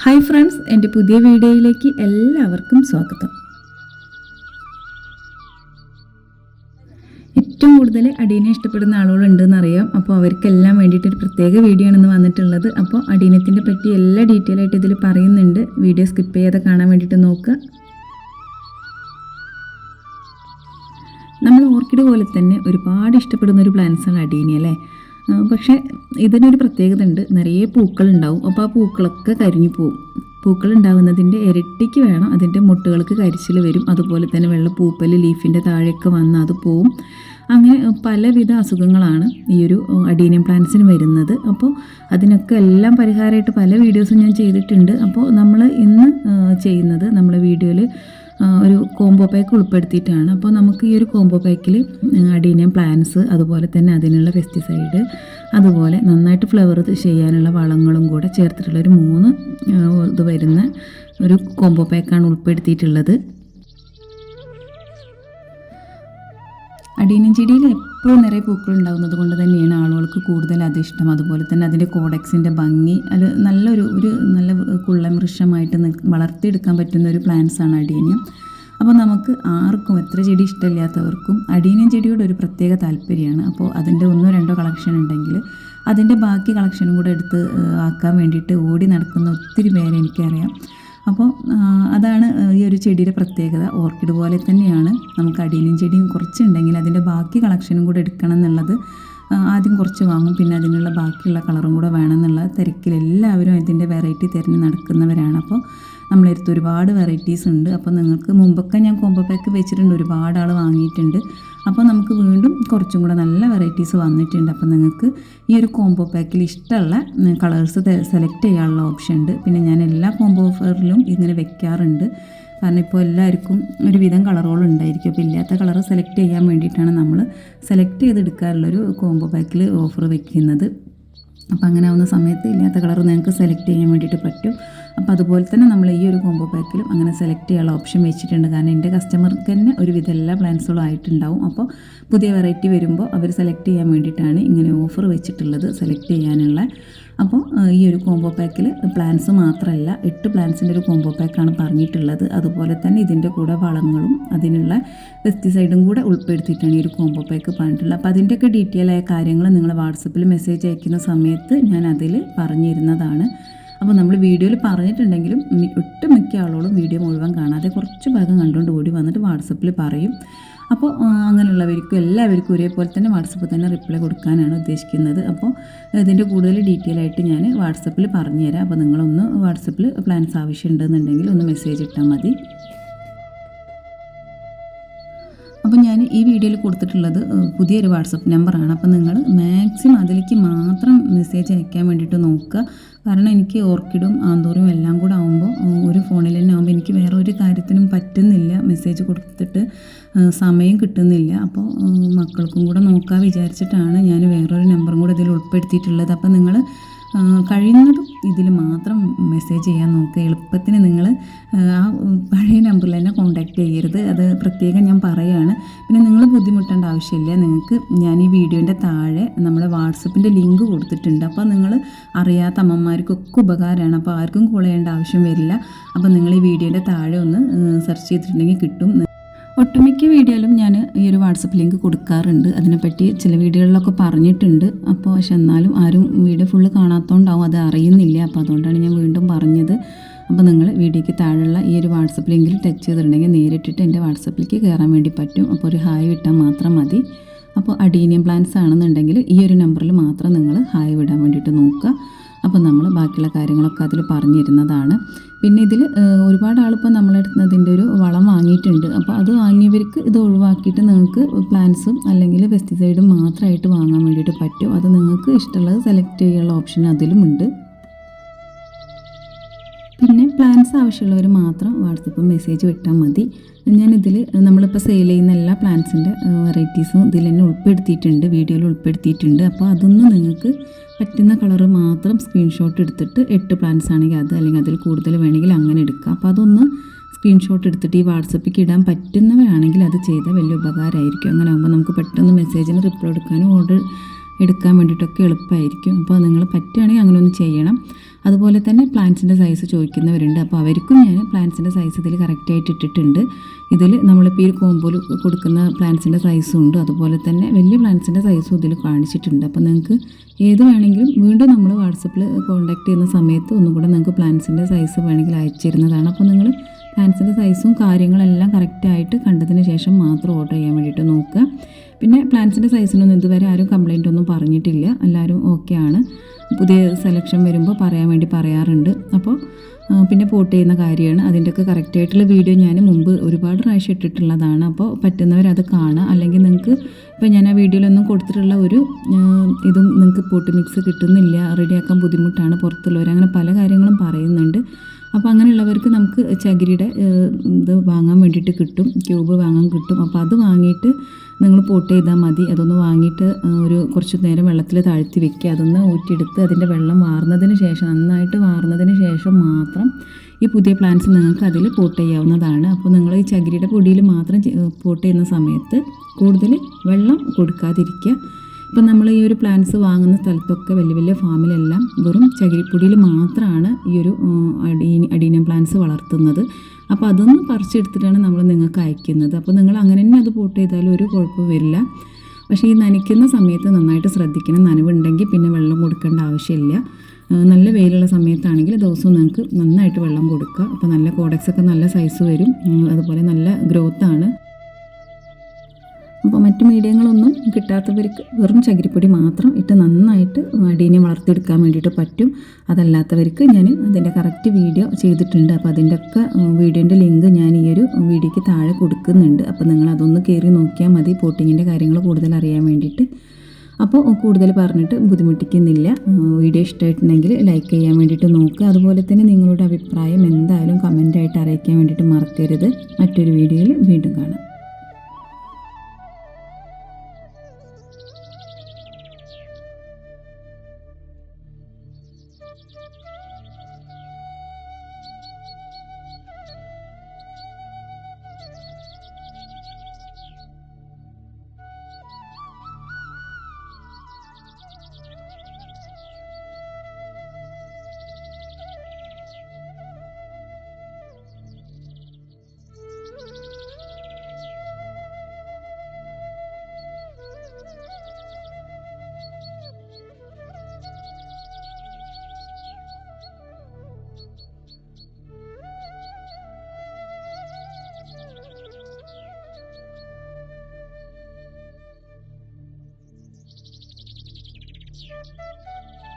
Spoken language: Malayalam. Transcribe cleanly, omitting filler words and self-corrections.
ഹായ് ഫ്രണ്ട്സ്, എൻ്റെ പുതിയ വീഡിയോയിലേക്ക് എല്ലാവർക്കും സ്വാഗതം. ഏറ്റവും കൂടുതൽ അടീനെ ഇഷ്ടപ്പെടുന്ന ആളുകളുണ്ടെന്നറിയാം. അപ്പോൾ അവർക്കെല്ലാം വേണ്ടിയിട്ടൊരു പ്രത്യേക വീഡിയോ ആണെന്ന് വന്നിട്ടുള്ളത്. അപ്പോൾ അടീനത്തിൻ്റെ പറ്റി എല്ലാ ഡീറ്റെയിൽ ആയിട്ട് ഇതിൽ പറയുന്നുണ്ട്. വീഡിയോ സ്കിപ്പ് ചെയ്യാതെ കാണാൻ വേണ്ടിയിട്ട് നോക്കുക. നമ്മൾ ഓർക്കിഡ് പോലെ തന്നെ ഒരുപാട് ഇഷ്ടപ്പെടുന്ന ഒരു പ്ലാന്റ്സാണ് അടീനി അല്ലേ. പക്ഷേ ഇതിനൊരു പ്രത്യേകത ഉണ്ട്, നിറയെ പൂക്കളുണ്ടാവും. അപ്പോൾ ആ പൂക്കളൊക്കെ കരിഞ്ഞു പോവും. പൂക്കൾ ഉണ്ടാകുന്നതിൻ്റെ ഇരട്ടിക്ക് വേണം അതിൻ്റെ മുട്ടുകൾക്ക് കരിച്ചിൽ വരും. അതുപോലെ തന്നെ വെള്ളപ്പൂപ്പൽ ലീഫിൻ്റെ താഴെയൊക്കെ വന്ന് അത് പോവും. അങ്ങനെ പലവിധ അസുഖങ്ങളാണ് ഈ ഒരു അഡീനിയം പ്ലാന്റ്സിന് വരുന്നത്. അപ്പോൾ അതിനൊക്കെ എല്ലാം പരിഹാരമായിട്ട് പല വീഡിയോസും ഞാൻ ചെയ്തിട്ടുണ്ട്. അപ്പോൾ നമ്മൾ ഇന്ന് ചെയ്യുന്നത് നമ്മളെ വീഡിയോയിൽ ഒരു കോംബോ പാക്ക് ഉൾപ്പെടുത്തിയിട്ടാണ്. അപ്പോൾ നമുക്ക് ഈ ഒരു കോംബോ പാക്കിൽ അഡീനിയം പ്ലാന്റ്സ്, അതുപോലെ തന്നെ അതിനുള്ള പെസ്റ്റിസൈഡ്, അതുപോലെ നന്നായിട്ട് ഫ്ലവർ ചെയ്യാനുള്ള വളങ്ങളും കൂടെ ചേർത്തിട്ടുള്ളൊരു 3 ഇത് വരുന്ന ഒരു കോംബോ പാക്കാണ് ഉൾപ്പെടുത്തിയിട്ടുള്ളത്. അഡീനിയം ചെടിയിൽ എപ്പോഴും നിറയെ പൂക്കൾ ഉണ്ടാകുന്നത് കൊണ്ട് തന്നെയാണ് ആളുകൾക്ക് കൂടുതൽ അതിഷ്ടം. അതുപോലെ തന്നെ അതിൻ്റെ കോഡക്സിൻ്റെ ഭംഗി, അത് നല്ല കുള്ളൻ വൃക്ഷമായിട്ട് വളർത്തിയെടുക്കാൻ പറ്റുന്ന ഒരു പ്ലാന്റ്സാണ് അഡീനിയം. അപ്പോൾ നമുക്ക് ആർക്കും, എത്ര ചെടി ഇഷ്ടമില്ലാത്തവർക്കും അഡീനിയം ചെടിയോട് ഒരു പ്രത്യേക താല്പര്യമാണ്. അപ്പോൾ അതിൻ്റെ 1-2 കളക്ഷൻ ഉണ്ടെങ്കിൽ അതിൻ്റെ ബാക്കി കളക്ഷനും കൂടെ എടുത്ത് ആക്കാൻ വേണ്ടിയിട്ട് ഓടി നടക്കുന്ന ഒത്തിരി പേരെ എനിക്കറിയാം. അപ്പോൾ അതാണ് ഈ ഒരു ചെടിയുടെ പ്രത്യേകത. ഓർക്കിഡ് പോലെ തന്നെയാണ് നമുക്ക് അഡീനിയം ചെടിയും കുറച്ചുണ്ടെങ്കിൽ അതിൻ്റെ ബാക്കി കളക്ഷനും കൂടെ എടുക്കണം എന്നുള്ളത്. ആദ്യം കുറച്ച് വാങ്ങും, പിന്നെ അതിനുള്ള ബാക്കിയുള്ള കളറും കൂടെ വേണമെന്നുള്ള തിരക്കിൽ എല്ലാവരും ഇതിൻ്റെ വെറൈറ്റി തിരഞ്ഞ് നടക്കുന്നവരാണ്. അപ്പോൾ നമ്മളെടുത്ത് ഒരുപാട് വെറൈറ്റീസ് ഉണ്ട്. അപ്പോൾ നിങ്ങൾക്ക് മുമ്പൊക്കെ ഞാൻ കോംബോ പാക്ക് വെച്ചിട്ടുണ്ട്, ഒരുപാട് ആൾ വാങ്ങിയിട്ടുണ്ട്. അപ്പോൾ നമുക്ക് വീണ്ടും കുറച്ചും കൂടെ നല്ല വെറൈറ്റീസ് വന്നിട്ടുണ്ട്. അപ്പോൾ നിങ്ങൾക്ക് ഈ ഒരു കോംബോ പാക്കിൽ ഇഷ്ടമുള്ള കളേഴ്സ് സെലക്ട് ചെയ്യാനുള്ള ഓപ്ഷൻ ഉണ്ട്. പിന്നെ ഞാൻ എല്ലാ കോംബോ ഓഫറിലും ഇങ്ങനെ വെക്കാറുണ്ട്. കാരണം ഇപ്പോൾ എല്ലാവർക്കും ഒരുവിധം കളറുകൾ ഉണ്ടായിരിക്കും. അപ്പോൾ ഇല്ലാത്ത കളർ സെലക്ട് ചെയ്യാൻ വേണ്ടിയിട്ടാണ് നമ്മൾ സെലക്ട് ചെയ്തെടുക്കാറുള്ളൊരു കോംബോ പാക്കിൽ ഓഫർ വെക്കുന്നത്. അപ്പോൾ അങ്ങനെ ആവുന്ന സമയത്ത് ഇല്ലാത്ത കളർ നിങ്ങൾക്ക് സെലക്ട് ചെയ്യാൻ വേണ്ടിയിട്ട് പറ്റും. അപ്പോൾ അതുപോലെ തന്നെ നമ്മൾ ഈ ഒരു കോംബോ പാക്കിലും അങ്ങനെ സെലക്ട് ചെയ്യാനുള്ള ഓപ്ഷൻ വെച്ചിട്ടുണ്ട്. കാരണം എൻ്റെ കസ്റ്റമർക്ക് തന്നെ ഒരുവിധം എല്ലാ പ്ലാന്റ്സുകളും ആയിട്ടുണ്ടാവും. അപ്പോൾ പുതിയ വെറൈറ്റി വരുമ്പോൾ അവർ സെലക്ട് ചെയ്യാൻ വേണ്ടിയിട്ടാണ് ഇങ്ങനെ ഓഫർ വെച്ചിട്ടുള്ളത്, സെലക്ട് ചെയ്യാനുള്ള. അപ്പോൾ ഈ ഒരു കോംബോ പാക്കിൽ പ്ലാന്റ്സ് മാത്രമല്ല 8 പ്ലാന്റ്സിൻ്റെ ഒരു കോംബോ പാക്കാണ് പറഞ്ഞിട്ടുള്ളത്. അതുപോലെ തന്നെ ഇതിൻ്റെ കൂടെ വളങ്ങളും അതിനുള്ള പെസ്റ്റിസൈഡും കൂടെ ഉൾപ്പെടുത്തിയിട്ടാണ് ഈ ഒരു കോംബോ പാക്ക് പറഞ്ഞിട്ടുള്ളത്. അപ്പോൾ അതിൻ്റെയൊക്കെ ഡീറ്റെയിൽ ആയ കാര്യങ്ങൾ നിങ്ങൾ വാട്സപ്പിൽ മെസ്സേജ് അയക്കുന്ന സമയത്ത് ഞാൻ അതിൽ പറഞ്ഞിരുന്നതാണ്. അപ്പോൾ നമ്മൾ വീഡിയോയിൽ പറഞ്ഞിട്ടുണ്ടെങ്കിലും ഒട്ടുമിക്ക ആളോടും വീഡിയോ മുഴുവൻ കാണാതെ കുറച്ച് ഭാഗം കണ്ടുകൊണ്ട് ഓടി വന്നിട്ട് വാട്സപ്പിൽ പറയും. അപ്പോൾ അങ്ങനെയുള്ളവർക്കും എല്ലാവർക്കും ഒരേപോലെ തന്നെ വാട്സപ്പിൽ തന്നെ റിപ്ലൈ കൊടുക്കാനാണ് ഉദ്ദേശിക്കുന്നത്. അപ്പോൾ ഇതിൻ്റെ കൂടുതൽ ഡീറ്റെയിൽ ആയിട്ട് ഞാൻ വാട്സപ്പിൽ പറഞ്ഞുതരാം. അപ്പോൾ നിങ്ങളൊന്ന് വാട്സപ്പിൽ പ്ലാൻസ് ആവശ്യമുണ്ടെന്നുണ്ടെങ്കിൽ ഒന്ന് മെസ്സേജ് ഇട്ടാൽ മതി. അപ്പോൾ ഞാൻ ഈ വീഡിയോയിൽ കൊടുത്തിട്ടുള്ളത് പുതിയൊരു വാട്സപ്പ് നമ്പറാണ്. അപ്പോൾ നിങ്ങൾ മാക്സിമം അതിലേക്ക് മാത്രം മെസ്സേജ് അയക്കാൻ വേണ്ടിയിട്ട് നോക്കുക. കാരണം എനിക്ക് ഓർക്കിഡും ആന്തൂറും എല്ലാം കൂടെ ആകുമ്പോൾ ഒരു ഫോണിൽ തന്നെ ആകുമ്പോൾ എനിക്ക് വേറെ ഒരു കാര്യത്തിനും പറ്റുന്നില്ല, മെസ്സേജ് കൊടുത്തിട്ട് സമയം കിട്ടുന്നില്ല. അപ്പോൾ മക്കൾക്കും കൂടെ നോക്കാൻ വിചാരിച്ചിട്ടാണ് ഞാൻ വേറൊരു നമ്പറും കൂടെ ഇതിൽ ഉൾപ്പെടുത്തിയിട്ടുള്ളത്. അപ്പോൾ നിങ്ങൾ കഴിയുന്നതും ഇതിൽ മാത്രം മെസ്സേജ് ചെയ്യാൻ നോക്കുക. എളുപ്പത്തിന് നിങ്ങൾ ആ പഴയ നമ്പറിൽ തന്നെ കോൺടാക്റ്റ് ചെയ്യരുത്, അത് പ്രത്യേകം ഞാൻ പറയുകയാണ്. പിന്നെ നിങ്ങൾ ബുദ്ധിമുട്ടേണ്ട ആവശ്യമില്ല. നിങ്ങൾക്ക് ഞാൻ ഈ വീഡിയോൻ്റെ താഴെ നമ്മളെ വാട്സപ്പിൻ്റെ ലിങ്ക് കൊടുത്തിട്ടുണ്ട്. അപ്പോൾ നിങ്ങൾ അറിയാത്ത അമ്മമാർക്കൊക്കെ ഉപകാരമാണ്. അപ്പോൾ ആർക്കും കോൾ ചെയ്യേണ്ട ആവശ്യം വരില്ല. അപ്പോൾ നിങ്ങൾ ഈ വീഡിയോൻ്റെ താഴെ ഒന്ന് സെർച്ച് ചെയ്തിട്ടുണ്ടെങ്കിൽ കിട്ടും. ഒട്ടുമിക്ക വീഡിയോയിലും ഞാൻ ഈ ഒരു വാട്സപ്പ് ലിങ്ക് കൊടുക്കാറുണ്ട്. അതിനെപ്പറ്റി ചില വീഡിയോകളിലൊക്കെ പറഞ്ഞിട്ടുണ്ട്. അപ്പോൾ പക്ഷെ എന്നാലും ആരും വീഡിയോ ഫുള്ള് കാണാത്തതുകൊണ്ടാവും, അത് അറിയുന്നില്ല. അപ്പോൾ അതുകൊണ്ടാണ് ഞാൻ വീണ്ടും പറഞ്ഞത്. അപ്പോൾ നിങ്ങൾ വീഡിയോയ്ക്ക് താഴെയുള്ള ഈ ഒരു വാട്സപ്പ് ലിങ്കിൽ ടച്ച് ചെയ്തിട്ടുണ്ടെങ്കിൽ നേരിട്ടിട്ട് എൻ്റെ വാട്സപ്പിലേക്ക് കയറാൻ വേണ്ടി പറ്റും. അപ്പോൾ ഒരു ഹായ് വിട്ടാൽ മാത്രം മതി. അപ്പോൾ അഡീനിയം പ്ലാന്റ്സ് ആണെന്നുണ്ടെങ്കിൽ ഈ ഒരു നമ്പറിൽ മാത്രം നിങ്ങൾ ഹായ് വിടാൻ വേണ്ടിയിട്ട് നോക്കുക. അപ്പോൾ നമ്മൾ ബാക്കിയുള്ള കാര്യങ്ങളൊക്കെ അതിൽ പറഞ്ഞിരുന്നതാണ്. പിന്നെ ഇതിൽ ഒരുപാട് ആളിപ്പോൾ നമ്മളെടുത്ത് അതിൻ്റെ ഒരു വളം വാങ്ങിയിട്ടുണ്ട്. അപ്പോൾ അത് വാങ്ങിയവർക്ക് ഇത് ഒഴിവാക്കിയിട്ട് നിങ്ങൾക്ക് പ്ലാന്റ്സും അല്ലെങ്കിൽ പെസ്റ്റിസൈഡും മാത്രമായിട്ട് വാങ്ങാൻ വേണ്ടിയിട്ട് പറ്റും. അത് നിങ്ങൾക്ക് ഇഷ്ടമുള്ളത് സെലക്ട് ചെയ്യാനുള്ള ഓപ്ഷൻ അതിലുമുണ്ട്. പിന്നെ പ്ലാന്റ്സ് ആവശ്യമുള്ളവർ മാത്രം വാട്സപ്പ് മെസ്സേജ് വിട്ടാൽ മതി. ഞാനിതിൽ നമ്മളിപ്പോൾ സെയിൽ ചെയ്യുന്ന എല്ലാ പ്ലാന്റ്സിൻ്റെ വെറൈറ്റീസും ഇതിൽ തന്നെ ഉൾപ്പെടുത്തിയിട്ടുണ്ട്, വീഡിയോയിൽ ഉൾപ്പെടുത്തിയിട്ടുണ്ട്. അപ്പോൾ അതൊന്നും നിങ്ങൾക്ക് പറ്റുന്ന കളറ് മാത്രം സ്ക്രീൻഷോട്ട് എടുത്തിട്ട് 8 പ്ലാന്റ്സ് ആണെങ്കിൽ അത്, അല്ലെങ്കിൽ അതിൽ കൂടുതൽ വേണമെങ്കിൽ അങ്ങനെ എടുക്കുക. അപ്പോൾ അതൊന്ന് സ്ക്രീൻഷോട്ട് എടുത്തിട്ട് ഈ വാട്സപ്പിലേക്ക് ഇടാൻ പറ്റുന്നവരാണെങ്കിൽ അത് ചെയ്താൽ വലിയ ഉപകാരമായിരിക്കും. അങ്ങനെ ആകുമ്പോൾ നമുക്ക് പെട്ടെന്ന് മെസ്സേജിന് റിപ്ലൈ എടുക്കാനും ഓർഡർ എടുക്കാൻ വേണ്ടിയിട്ടൊക്കെ എളുപ്പമായിരിക്കും. അപ്പോൾ നിങ്ങൾ പറ്റുകയാണെങ്കിൽ അങ്ങനെ ഒന്ന് ചെയ്യണം. അതുപോലെ തന്നെ പ്ലാന്റ്സിൻ്റെ സൈസ് ചോദിക്കുന്നവരുണ്ട്. അപ്പോൾ അവർക്കും ഞാൻ പ്ലാന്റ്സിൻ്റെ സൈസ് ഇതിൽ കറക്റ്റായിട്ട് ഇട്ടിട്ടുണ്ട്. ഇതിൽ നമ്മളിപ്പോൾ ഈ കോമ്പോയിൽ കൊടുക്കുന്ന പ്ലാന്റ്സിൻ്റെ സൈസും ഉണ്ട്, അതുപോലെ തന്നെ വലിയ പ്ലാന്റ്സിൻ്റെ സൈസും ഇതിൽ കാണിച്ചിട്ടുണ്ട്. അപ്പോൾ നിങ്ങൾക്ക് ഏത് വേണമെങ്കിലും വീണ്ടും നമ്മൾ വാട്സപ്പിൽ കോൺടാക്ട് ചെയ്യുന്ന സമയത്ത് ഒന്നും കൂടെ നിങ്ങൾക്ക് പ്ലാന്റ്സിൻ്റെ സൈസ് വേണമെങ്കിൽ അയച്ചു തരുന്നതാണ്. അപ്പോൾ നിങ്ങൾ പ്ലാന്റ്സിൻ്റെ സൈസും കാര്യങ്ങളെല്ലാം കറക്റ്റായിട്ട് കണ്ടതിന് ശേഷം മാത്രം ഓർഡർ ചെയ്യാൻ വേണ്ടിയിട്ട് നോക്കുക. പിന്നെ പ്ലാന്റ്സിൻ്റെ സൈസിനൊന്നും ഇതുവരെ ആരും കംപ്ലൈൻ്റ് ഒന്നും പറഞ്ഞിട്ടില്ല, എല്ലാവരും ഓക്കെ ആണ്. പുതിയ സെലക്ഷൻ വരുമ്പോൾ പറയാൻ വേണ്ടി പറയാറുണ്ട്. അപ്പോൾ പിന്നെ പോട്ട് ചെയ്യുന്ന കാര്യമാണ്, അതിൻ്റെയൊക്കെ കറക്റ്റായിട്ടുള്ള വീഡിയോ ഞാൻ മുമ്പ് ഒരുപാട് പ്രാവശ്യം ഇട്ടിട്ടുള്ളതാണ്. അപ്പോൾ പറ്റുന്നവരത് കാണുക. അല്ലെങ്കിൽ നിങ്ങൾക്ക് ഇപ്പോൾ ഞാൻ ആ വീഡിയോയിലൊന്നും കൊടുത്തിട്ടുള്ള ഒരു ഇതും നിങ്ങൾക്ക് പോട്ട് മിക്സ് കിട്ടുന്നില്ല, റെഡിയാക്കാൻ ബുദ്ധിമുട്ടാണ്, പുറത്തുള്ളവർ അങ്ങനെ പല കാര്യങ്ങളും പറയുന്നുണ്ട്. അപ്പോൾ അങ്ങനെയുള്ളവർക്ക് നമുക്ക് ചകിരിയുടെ ഇത് വാങ്ങാൻ വേണ്ടിയിട്ട് കിട്ടും, ക്യൂബ് വാങ്ങാൻ കിട്ടും. അപ്പോൾ അത് വാങ്ങിയിട്ട് നിങ്ങൾ പോട്ട് ചെയ്താൽ മതി. അതൊന്ന് വാങ്ങിയിട്ട് ഒരു കുറച്ച് നേരം വെള്ളത്തിൽ താഴ്ത്തി വെക്കുക, അതൊന്ന് ഊറ്റിയെടുത്ത് അതിൻ്റെ വെള്ളം വാർന്നതിന് ശേഷം, നന്നായിട്ട് വാർന്നതിന് ശേഷം മാത്രം ഈ പുതിയ പ്ലാന്റ്സ് നിങ്ങൾക്ക് അതിൽ പോട്ട് ചെയ്യാവുന്നതാണ്. അപ്പോൾ നിങ്ങൾ ഈ ചകിരിയുടെ പൊടിയിൽ മാത്രം പോട്ട് ചെയ്യുന്ന സമയത്ത് കൂടുതൽ വെള്ളം കൊടുക്കാതിരിക്കുക. ഇപ്പം നമ്മൾ ഈ ഒരു പ്ലാന്റ്സ് വാങ്ങുന്ന സ്ഥലത്തൊക്കെ വലിയ വലിയ ഫാമിലെല്ലാം വെറും ചകിരിപ്പൊടിയിൽ മാത്രമാണ് ഈ ഒരു അഡീനിയം പ്ലാന്റ്സ് വളർത്തുന്നത്. അപ്പോൾ അതൊന്ന് പറിച്ചെടുത്തിട്ടാണ് നമ്മൾ നിങ്ങൾക്ക് അയക്കുന്നത്. അപ്പോൾ നിങ്ങൾ അങ്ങനെ തന്നെ അത് പോട്ട് ചെയ്താലും ഒരു കുഴപ്പം വരില്ല. പക്ഷേ ഈ നനയ്ക്കുന്ന സമയത്ത് നന്നായിട്ട് ശ്രദ്ധിക്കണം. നനവുണ്ടെങ്കിൽ പിന്നെ വെള്ളം കൊടുക്കേണ്ട ആവശ്യമില്ല. നല്ല വെയിലുള്ള സമയത്താണെങ്കിൽ ദിവസവും നിങ്ങൾക്ക് നന്നായിട്ട് വെള്ളം കൊടുക്കുക. അപ്പോൾ നല്ല കോഡക്സൊക്കെ നല്ല സൈസ് വരും, അതുപോലെ നല്ല ഗ്രോത്താണ്. അപ്പോൾ മറ്റു മീഡിയങ്ങളൊന്നും കിട്ടാത്തവർക്ക് വെറും ചകിരിപ്പൊടി മാത്രം ഇട്ട് നന്നായിട്ട് അഡീനിയം വളർത്തിയെടുക്കാൻ വേണ്ടിയിട്ട് പറ്റും. അതല്ലാത്തവർക്ക് ഞാൻ അതിൻ്റെ കറക്റ്റ് വീഡിയോ ചെയ്തിട്ടുണ്ട്. അപ്പോൾ അതിൻ്റെയൊക്കെ വീഡിയോൻ്റെ ലിങ്ക് ഞാൻ ഈ ഒരു വീഡിയോയ്ക്ക് താഴെ കൊടുക്കുന്നുണ്ട്. അപ്പോൾ നിങ്ങൾ അതൊന്ന് കയറി നോക്കിയാൽ മതി, പോട്ടിങ്ങിൻ്റെ കാര്യങ്ങൾ കൂടുതൽ അറിയാൻ വേണ്ടിയിട്ട്. അപ്പോൾ കൂടുതൽ പറഞ്ഞിട്ട് ബുദ്ധിമുട്ടിക്കുന്നില്ല. വീഡിയോ ഇഷ്ടമായിട്ടുണ്ടെങ്കിൽ ലൈക്ക് ചെയ്യാൻ വേണ്ടിയിട്ട് നോക്കുക. അതുപോലെ തന്നെ നിങ്ങളുടെ അഭിപ്രായം എന്തായാലും കമൻറ്റായിട്ട് അറിയിക്കാൻ വേണ്ടിയിട്ട് മറക്കരുത്. മറ്റൊരു വീഡിയോയിൽ വീണ്ടും കാണാം. Thank you.